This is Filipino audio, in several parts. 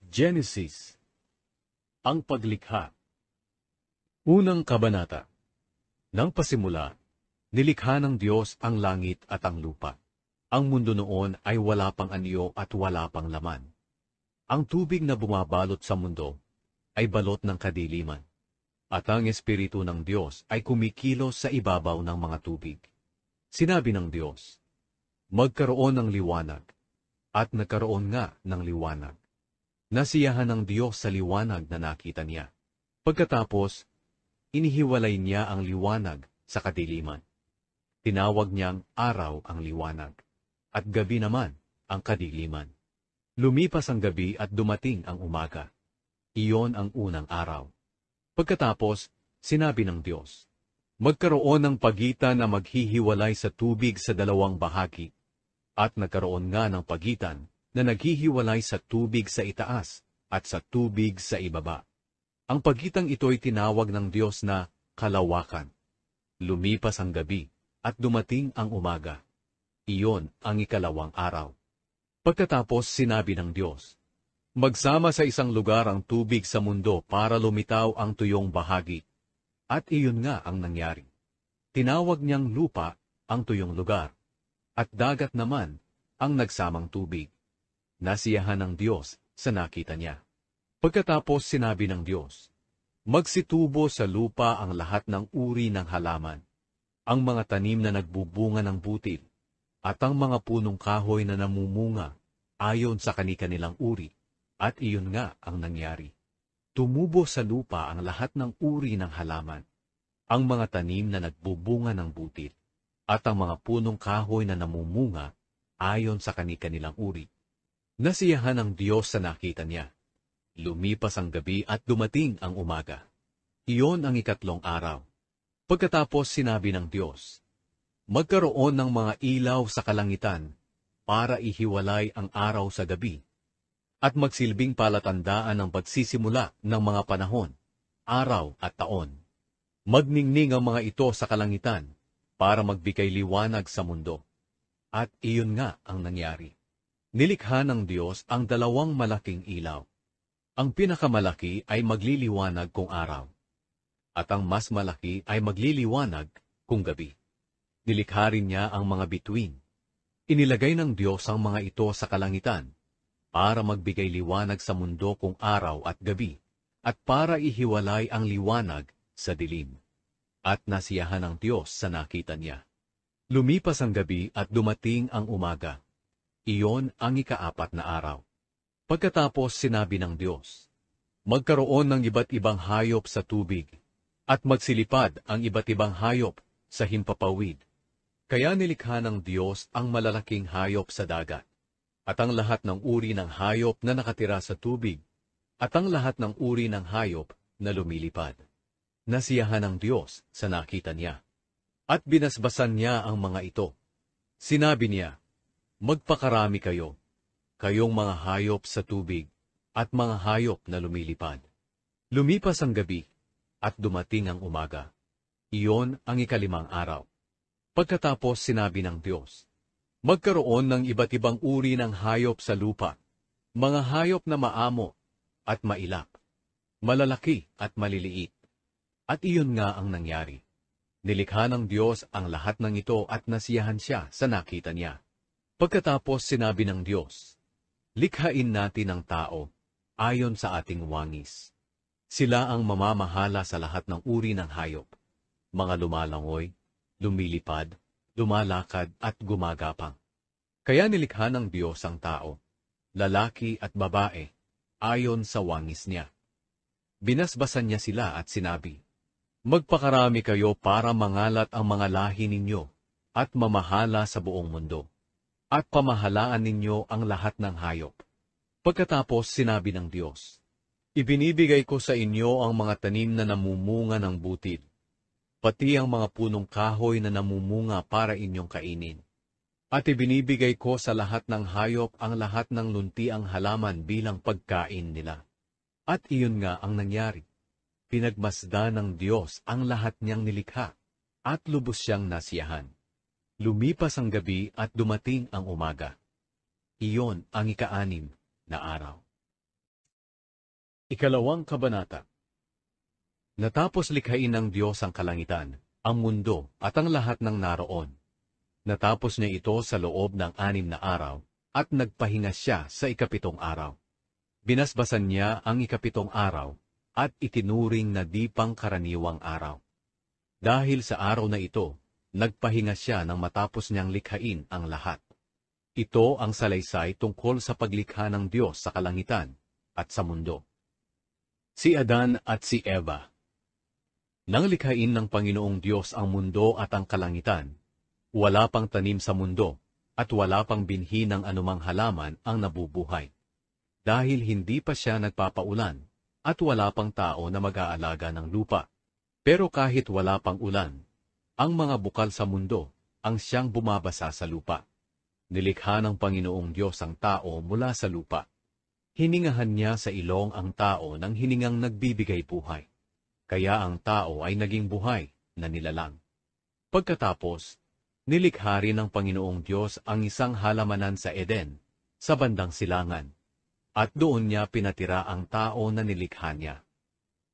Genesis. Ang paglikha. Unang kabanata. Nang pasimula, nilikha ng Diyos ang langit at ang lupa. Ang mundo noon ay wala pang anyo at wala pang laman. Ang tubig na bumabalot sa mundo ay balot ng kadiliman. At ang Espiritu ng Diyos ay kumikilos sa ibabaw ng mga tubig. Sinabi ng Diyos, magkaroon ng liwanag, at nagkaroon nga ng liwanag. Nasiyahan ng Diyos sa liwanag na nakita niya. Pagkatapos, inihiwalay niya ang liwanag sa kadiliman. Tinawag niyang araw ang liwanag, at gabi naman ang kadiliman. Lumipas ang gabi at dumating ang umaga. Iyon ang unang araw. Pagkatapos, sinabi ng Diyos, magkaroon ng pagitan na maghihiwalay sa tubig sa dalawang bahagi, at nagkaroon nga ng pagitan na naghihiwalay sa tubig sa itaas at sa tubig sa ibaba. Ang pagitang ito'y tinawag ng Diyos na kalawakan. Lumipas ang gabi at dumating ang umaga. Iyon ang ikalawang araw. Pagkatapos sinabi ng Diyos, magsama sa isang lugar ang tubig sa mundo para lumitaw ang tuyong bahagi. At iyon nga ang nangyari. Tinawag niyang lupa ang tuyong lugar, at dagat naman ang nagsamang tubig. Nasiyahan ng Diyos sa nakita niya. Pagkatapos sinabi ng Diyos, magsitubo sa lupa ang lahat ng uri ng halaman, ang mga tanim na nagbubunga ng butil, at ang mga punong kahoy na namumunga ayon sa kani-kanilang uri, at iyon nga ang nangyari. Tumubo sa lupa ang lahat ng uri ng halaman, ang mga tanim na nagbubunga ng butil, at ang mga punong kahoy na namumunga ayon sa kani-kanilang uri. Nasiyahan ng Diyos sa nakita niya. Lumipas ang gabi at dumating ang umaga. Iyon ang ikatlong araw. Pagkatapos sinabi ng Diyos, magkaroon ng mga ilaw sa kalangitan para ihiwalay ang araw sa gabi, at magsilbing palatandaan ng pagsisimula ng mga panahon, araw at taon. Magningning ang mga ito sa kalangitan para magbigay liwanag sa mundo. At iyon nga ang nangyari. Nilikha ng Diyos ang dalawang malaking ilaw. Ang pinakamalaki ay magliliwanag kung araw, at ang mas malaki ay magliliwanag kung gabi. Nilikha rin niya ang mga bituin. Inilagay ng Diyos ang mga ito sa kalangitan para magbigay liwanag sa mundo kung araw at gabi, at para ihiwalay ang liwanag sa dilim. At nasiyahan ng Diyos sa nakita niya. Lumipas ang gabi at dumating ang umaga. Iyon ang ikaapat na araw. Pagkatapos sinabi ng Diyos, magkaroon ng iba't ibang hayop sa tubig, at magsilipad ang iba't ibang hayop sa himpapawid. Kaya nilikha ng Diyos ang malalaking hayop sa dagat, at ang lahat ng uri ng hayop na nakatira sa tubig, at ang lahat ng uri ng hayop na lumilipad. Nasiyahan ng Diyos sa nakita niya, at binasbasan niya ang mga ito. Sinabi niya, magpakarami kayo, kayong mga hayop sa tubig, at mga hayop na lumilipad. Lumipas ang gabi, at dumating ang umaga. Iyon ang ikalimang araw. Pagkatapos sinabi ng Diyos, magkaroon ng iba't ibang uri ng hayop sa lupa, mga hayop na maamo at mailap, malalaki at maliliit. At iyon nga ang nangyari. Nilikha ng Diyos ang lahat ng ito at nasiyahan siya sa nakita niya. Pagkatapos sinabi ng Diyos, likhain natin ang tao ayon sa ating wangis. Sila ang mamamahala sa lahat ng uri ng hayop, mga lumalangoy, lumilipad, lumalakad at gumagapang. Kaya nilikha ng Diyos ang tao, lalaki at babae, ayon sa wangis niya. Binasbasan niya sila at sinabi, magpakarami kayo para mangalat ang mga lahi ninyo at mamahala sa buong mundo, at pamahalaan ninyo ang lahat ng hayop. Pagkatapos sinabi ng Diyos, ibinibigay ko sa inyo ang mga tanim na namumunga ng butil, pati ang mga punong kahoy na namumunga para inyong kainin. At ibinibigay ko sa lahat ng hayop ang lahat ng luntiang halaman bilang pagkain nila. At iyon nga ang nangyari. Pinagmasdan ng Diyos ang lahat niyang nilikha, at lubos siyang nasiyahan. Lumipas ang gabi at dumating ang umaga. Iyon ang ika-anim na araw. Ikalawang kabanata. Natapos likhain ng Diyos ang kalangitan, ang mundo at ang lahat ng naroon. Natapos niya ito sa loob ng 6 na araw, at nagpahinga siya sa ikapitong araw. Binasbasan niya ang ikapitong araw, at itinuring na di pangkaraniwang araw. Dahil sa araw na ito, nagpahinga siya nang matapos niyang likhain ang lahat. Ito ang salaysay tungkol sa paglikha ng Diyos sa kalangitan at sa mundo. Si Adan at si Eva. Nang likhain ng Panginoong Diyos ang mundo at ang kalangitan, wala pang tanim sa mundo, at wala pang binhi ng anumang halaman ang nabubuhay. Dahil hindi pa siya nagpapaulan, at wala pang tao na mag-aalaga ng lupa. Pero kahit wala pang ulan, ang mga bukal sa mundo ang siyang bumabasa sa lupa. Nilikha ng Panginoong Diyos ang tao mula sa lupa. Hiningahan niya sa ilong ang tao ng hiningang nagbibigay buhay. Kaya ang tao ay naging buhay na nilalang. Pagkatapos, nilikha rin ng Panginoong Diyos ang isang halamanan sa Eden, sa bandang silangan, at doon niya pinatira ang tao na nilikha niya.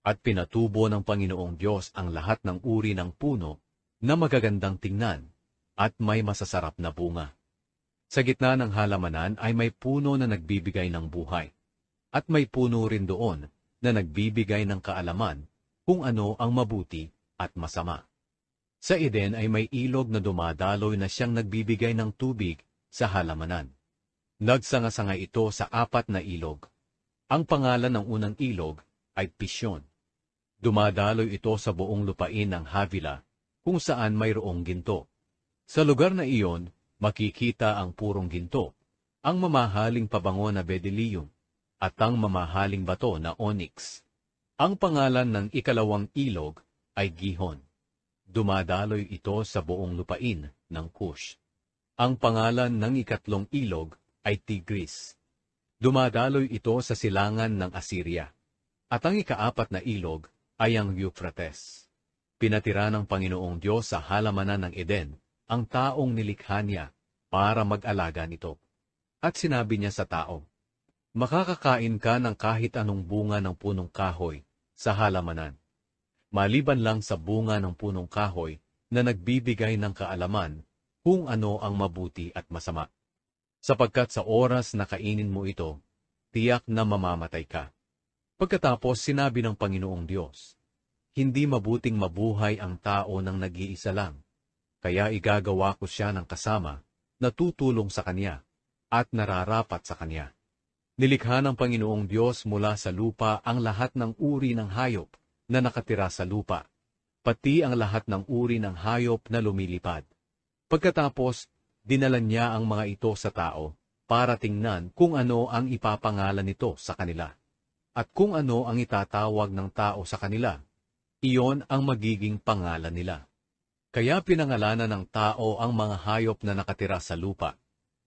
At pinatubo ng Panginoong Diyos ang lahat ng uri ng puno na magagandang tingnan, at may masasarap na bunga. Sa gitna ng halamanan ay may puno na nagbibigay ng buhay, at may puno rin doon na nagbibigay ng kaalaman kung ano ang mabuti at masama. Sa Eden ay may ilog na dumadaloy na siyang nagbibigay ng tubig sa halamanan. Nagsanga-sanga ito sa 4 na ilog. Ang pangalan ng unang ilog ay Pisyon. Dumadaloy ito sa buong lupain ng Havila, kung saan mayroong ginto. Sa lugar na iyon, makikita ang purong ginto, ang mamahaling pabango na bedeliyum, at ang mamahaling bato na onyx. Ang pangalan ng ikalawang ilog ay Gihon. Dumadaloy ito sa buong lupain ng Cush. Ang pangalan ng ikatlong ilog ay Tigris. Dumadaloy ito sa silangan ng Assyria. At ang ika-4 na ilog ay ang Euphrates. Pinatira ng Panginoong Diyos sa halamanan ng Eden ang taong nilikha niya para mag-alaga nito. At sinabi niya sa tao, makakakain ka ng kahit anong bunga ng punong kahoy sa halamanan, maliban lang sa bunga ng punong kahoy na nagbibigay ng kaalaman kung ano ang mabuti at masama. Sapagkat sa oras na kainin mo ito, tiyak na mamamatay ka. Pagkatapos sinabi ng Panginoong Diyos, hindi mabuting mabuhay ang tao ng nag-iisa lang, kaya igagawa ko siya ng kasama na tutulong sa kanya at nararapat sa kanya. Nilikha ng Panginoong Diyos mula sa lupa ang lahat ng uri ng hayop na nakatira sa lupa, pati ang lahat ng uri ng hayop na lumilipad. Pagkatapos, dinala niya ang mga ito sa tao para tingnan kung ano ang ipapangalan nito sa kanila. At kung ano ang itatawag ng tao sa kanila, iyon ang magiging pangalan nila. Kaya pinangalanan ng tao ang mga hayop na nakatira sa lupa,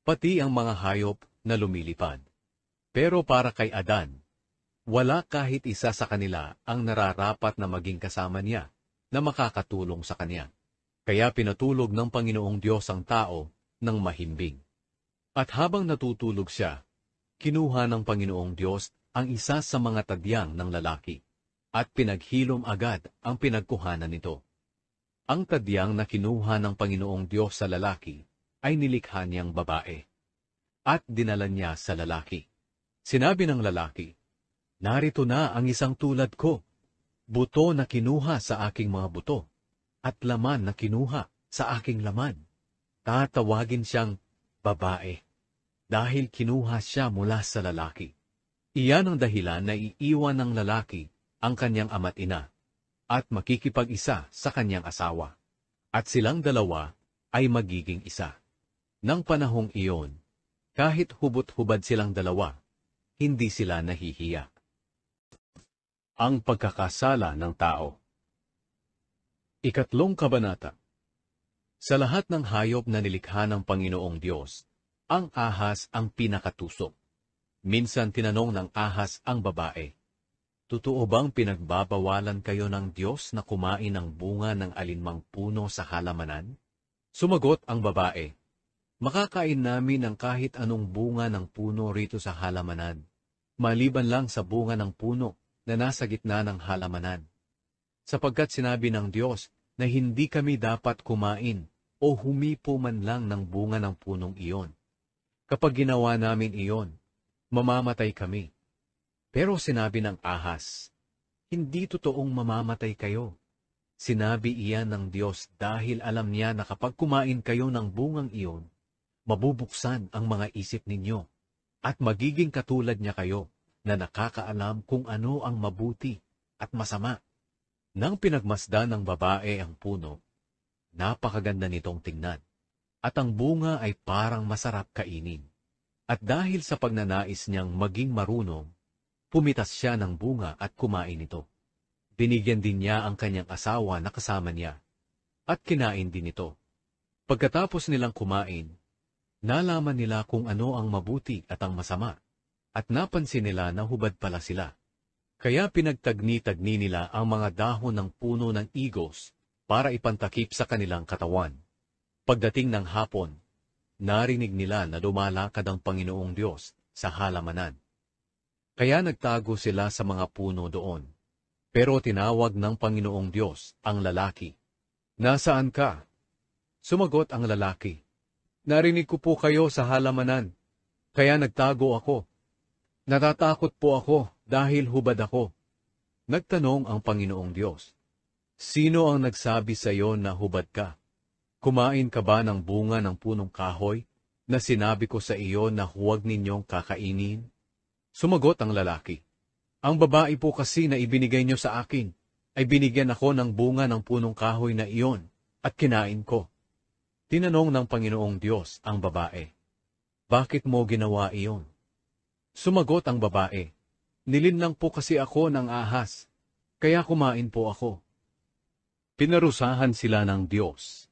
pati ang mga hayop na lumilipad. Pero para kay Adan, wala kahit isa sa kanila ang nararapat na maging kasama niya na makakatulong sa kanya. Kaya pinatulog ng Panginoong Diyos ang tao ng mahimbing. At habang natutulog siya, kinuha ng Panginoong Diyos ang isa sa mga tadyang ng lalaki, at pinaghilom agad ang pinagkuhanan nito. Ang tadyang na kinuha ng Panginoong Diyos sa lalaki ay nilikha niyang babae, at dinala niya sa lalaki. Sinabi ng lalaki, narito na ang isang tulad ko, buto na kinuha sa aking mga buto, at laman na kinuha sa aking laman. Tatawagin siyang babae, dahil kinuha siya mula sa lalaki. Iyan ang dahilan na iiwan ng lalaki ang kanyang ama't ina, at makikipag-isa sa kanyang asawa, at silang dalawa ay magiging isa. Nang panahong iyon, kahit hubot-hubad silang dalawa, hindi sila nahihiya. Ang pagkakasala ng tao. Ikatlong kabanata. Sa lahat ng hayop na nilikha ng Panginoong Diyos, ang ahas ang pinakatusok. Minsan tinanong ng ahas ang babae, totoo bang pinagbabawalan kayo ng Diyos na kumain ng bunga ng alinmang puno sa halamanan? Sumagot ang babae, makakain namin ng kahit anong bunga ng puno rito sa halamanan. maliban lang sa bunga ng puno na nasa gitna ng halamanan. Sapagkat sinabi ng Diyos na hindi kami dapat kumain o humipo man lang ng bunga ng punong iyon. Kapag ginawa namin iyon, mamamatay kami. Pero sinabi ng ahas, hindi totoong mamamatay kayo. Sinabi iyan ng Diyos dahil alam niya na kapag kumain kayo ng bungang iyon, mabubuksan ang mga isip ninyo at magiging katulad niya kayo na nakakaalam kung ano ang mabuti at masama. Nang pinagmasdan ng babae ang puno, napakaganda nitong tingnan, at ang bunga ay parang masarap kainin. At dahil sa pagnanais niyang maging marunong, pumitas siya ng bunga at kumain ito. Binigyan din niya ang kanyang asawa na kasama niya, at kinain din ito. Pagkatapos nilang kumain, nalaman nila kung ano ang mabuti at ang masama, at napansin nila na hubad pala sila. Kaya pinagtagni-tagni nila ang mga dahon ng puno ng igos para ipantakip sa kanilang katawan. Pagdating ng hapon, narinig nila na lumalakad ang Panginoong Diyos sa halamanan. Kaya nagtago sila sa mga puno doon. Pero tinawag ng Panginoong Diyos ang lalaki. Nasaan ka? Sumagot ang lalaki. Narinig ko po kayo sa halamanan, kaya nagtago ako. Natatakot po ako dahil hubad ako. Nagtanong ang Panginoong Diyos, sino ang nagsabi sa iyo na hubad ka? Kumain ka ba ng bunga ng punong kahoy na sinabi ko sa iyo na huwag ninyong kakainin? Sumagot ang lalaki, ang babae po kasi na ibinigay niyo sa akin ay binigyan ako ng bunga ng punong kahoy na iyon at kinain ko. Tinanong ng Panginoong Diyos ang babae, bakit mo ginawa iyon? Sumagot ang babae, nilinlang po kasi ako ng ahas, kaya kumain po ako. Pinarusahan sila ng Diyos.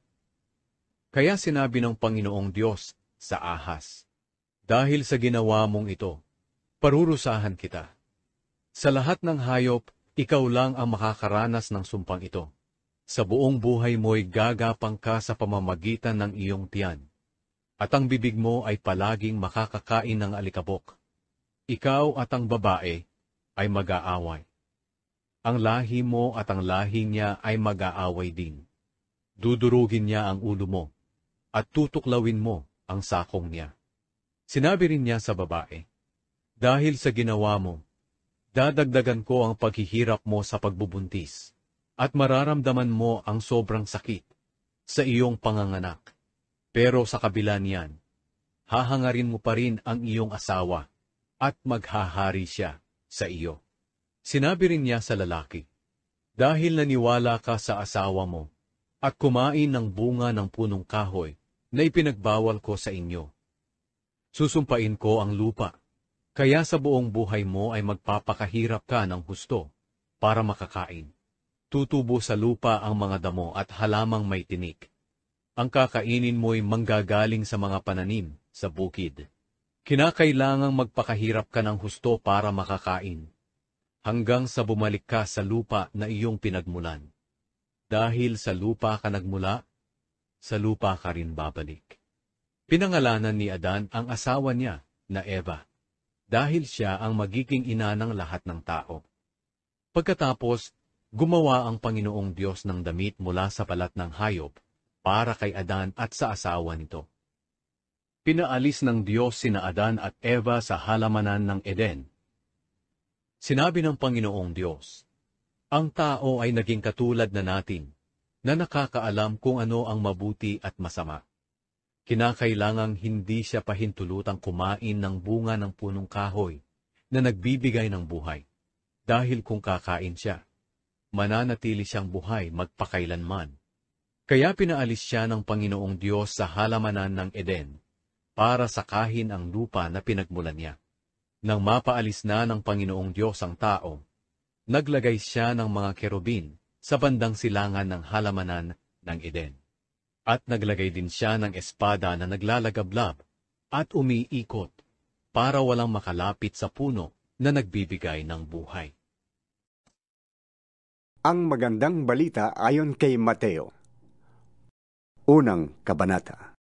Kaya sinabi ng Panginoong Diyos sa ahas, dahil sa ginawa mong ito, parurusahan kita. Sa lahat ng hayop, ikaw lang ang makakaranas ng sumpang ito. Sa buong buhay mo'y gagapang ka sa pamamagitan ng iyong tiyan, at ang bibig mo ay palaging makakakain ng alikabok. Ikaw at ang babae ay mag-aaway. Ang lahi mo at ang lahi niya ay mag-aaway din. Dudurugin niya ang ulo mo, at tutuklawin mo ang sakong niya. Sinabi rin niya sa babae, dahil sa ginawa mo, dadagdagan ko ang paghihirap mo sa pagbubuntis, at mararamdaman mo ang sobrang sakit sa iyong panganganak. Pero sa kabila niyan, hahangarin mo pa rin ang iyong asawa, at maghahari siya sa iyo. Sinabi rin niya sa lalaki, dahil naniwala ka sa asawa mo, at kumain ng bunga ng punong kahoy na ipinagbawal ko sa inyo. Susumpain ko ang lupa, kaya sa buong buhay mo ay magpapakahirap ka ng husto para makakain. Tutubo sa lupa ang mga damo at halamang may tinik. Ang kakainin mo'y manggagaling sa mga pananim sa bukid. Kinakailangang magpakahirap ka ng husto para makakain, hanggang sa bumalik ka sa lupa na iyong pinagmulan. Dahil sa lupa ka nagmula, sa lupa ka rin babalik. Pinangalanan ni Adan ang asawa niya na Eva, dahil siya ang magiging ina ng lahat ng tao. Pagkatapos, gumawa ang Panginoong Diyos ng damit mula sa balat ng hayop para kay Adan at sa asawa nito. Pinaalis ng Diyos sina Adan at Eva sa halamanan ng Eden. Sinabi ng Panginoong Diyos, ang tao ay naging katulad na natin, na nakakaalam kung ano ang mabuti at masama. Kinakailangang hindi siya pahintulutang kumain ng bunga ng punong kahoy na nagbibigay ng buhay. Dahil kung kakain siya, mananatili siyang buhay magpakailanman. Kaya pinaalis siya ng Panginoong Diyos sa halamanan ng Eden, para sakahin ang lupa na pinagmulan niya. Nang mapaalis na ng Panginoong Diyos ang tao, naglagay siya ng mga kerubin sa bandang silangan ng halamanan ng Eden. At naglagay din siya ng espada na naglalagablab at umiikot para walang makalapit sa puno na nagbibigay ng buhay. Ang magandang balita ayon kay Mateo. Unang kabanata.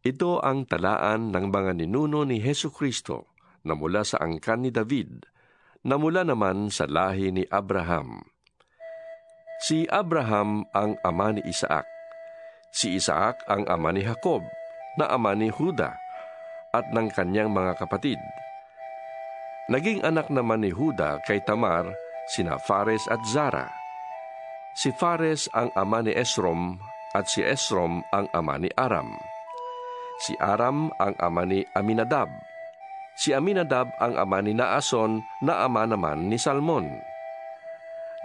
Ito ang talaan ng mga ninuno ni Hesukristo na mula sa angkan ni David, na mula naman sa lahi ni Abraham. Si Abraham ang ama ni Isaac. Si Isaac ang ama ni Jacob, na ama ni Juda, at ng kanyang mga kapatid. Naging anak naman ni Juda kay Tamar, sina Fares at Zara. Si Fares ang ama ni Esrom, at si Esrom ang ama ni Aram. Si Aram ang ama ni Aminadab. Si Aminadab ang ama ni Naason, na ama naman ni Salmon.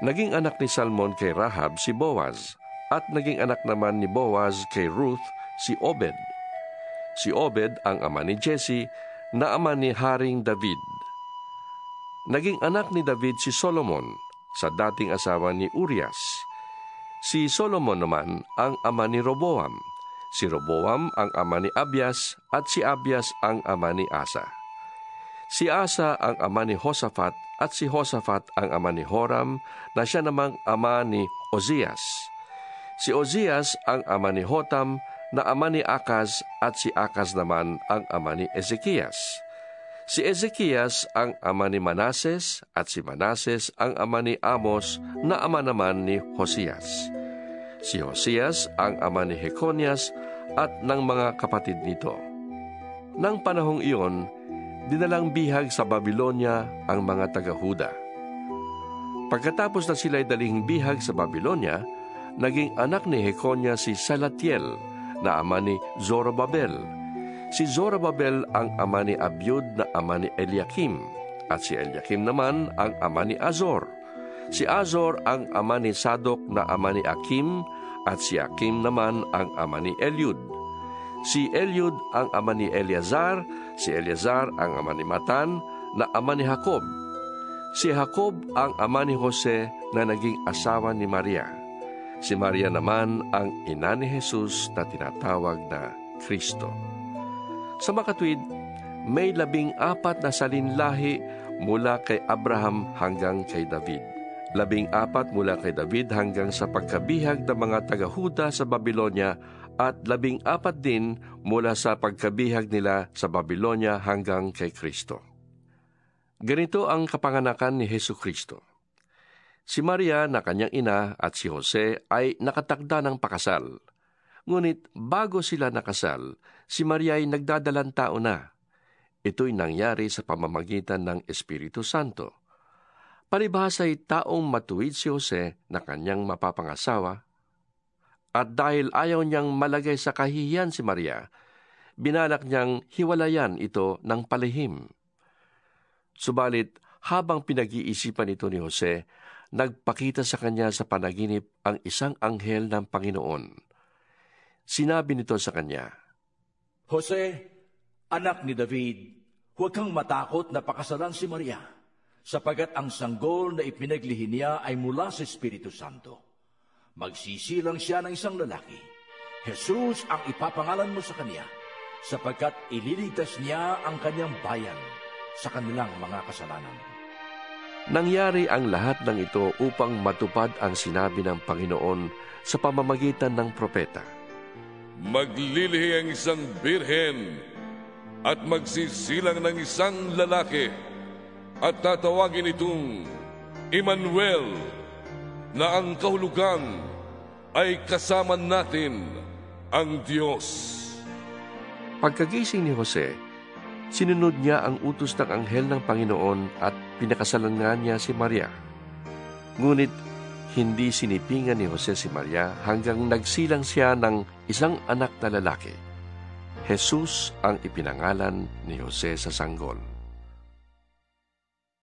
Naging anak ni Salmon kay Rahab si Boaz, at naging anak naman ni Boaz kay Ruth si Obed. Si Obed ang ama ni Jesse, na ama ni Haring David. Naging anak ni David si Solomon, sa dating asawa ni Urias. Si Solomon naman ang ama ni Roboam. Si Roboam ang ama ni Abias, at si Abias ang ama ni Asa. Si Asa ang ama ni Hosafat, at si Hosafat ang ama ni Horam, na siya namang ama ni Ozias. Si Ozias ang ama ni Hotam, na ama ni Akaz, at si Akaz naman ang ama ni Ezekias. Si Ezekias ang ama ni Manases, at si Manases ang ama ni Amos, na ama naman ni Hosias. Si Hosias ang ama ni Jeconias at ng mga kapatid nito. Nang panahong iyon, dinalang bihag sa Babylonia ang mga taga-Huda. Pagkatapos na sila'y daling bihag sa Babylonia, naging anak ni Jeconias si Salatiel, na ama ni Zorobabel. Si Zorobabel ang ama ni Abiud, na ama ni Eliakim, at si Eliakim naman ang ama ni Azor. Si Azor ang ama ni Sadok, na ama ni Akim, at si Akim naman ang ama ni Eliud. Si Eliud ang ama ni Eleazar, si Eleazar ang ama ni Matan, na ama ni Jacob. Si Jacob ang ama ni Jose, na naging asawa ni Maria. Si Maria naman ang ina ni Jesus, na tinatawag na Kristo. Sa makatwid, may 14 na salinlahi mula kay Abraham hanggang kay David. 14 mula kay David hanggang sa pagkabihag ng mga taga-Huda sa Babylonia, at 14 din mula sa pagkabihag nila sa Babylonia hanggang kay Kristo. Ganito ang kapanganakan ni Jesucristo. Si Maria na kanyang ina at si Jose ay nakatakda ng pakasal. Ngunit bago sila nakasal, si Maria ay nagdadalang tao na. Ito'y nangyari sa pamamagitan ng Espiritu Santo. Palibhasa'y taong matuwid si Jose na kanyang mapapangasawa, at dahil ayaw niyang malagay sa kahihiyan si Maria, binalak niyang hiwalayan ito ng palihim. Subalit, habang pinag-iisipan ito ni Jose, nagpakita sa kanya sa panaginip ang isang anghel ng Panginoon. Sinabi nito sa kanya, Jose, anak ni David, huwag kang matakot na pakasalan si Maria, sapagat ang sanggol na ipinaglihi niya ay mula sa Espiritu Santo. Magsisilang siya ng isang lalaki. Jesus ang ipapangalan mo sa kanya, sapagkat ililigtas niya ang kanyang bayan sa kanilang mga kasalanan. Nangyari ang lahat ng ito upang matupad ang sinabi ng Panginoon sa pamamagitan ng propeta. Maglilihi ang isang birhen at magsisilang ng isang lalaki at tatawagin itong Emmanuel, na ang kahulugan ay kasama natin ang Diyos. Pagkagising ni Jose, sinunod niya ang utos ng anghel ng Panginoon at pinakasalan nga niya si Maria. Ngunit hindi sinipingan ni Jose si Maria hanggang nagsilang siya ng isang anak na lalaki. Jesus ang ipinangalan ni Jose sa sanggol.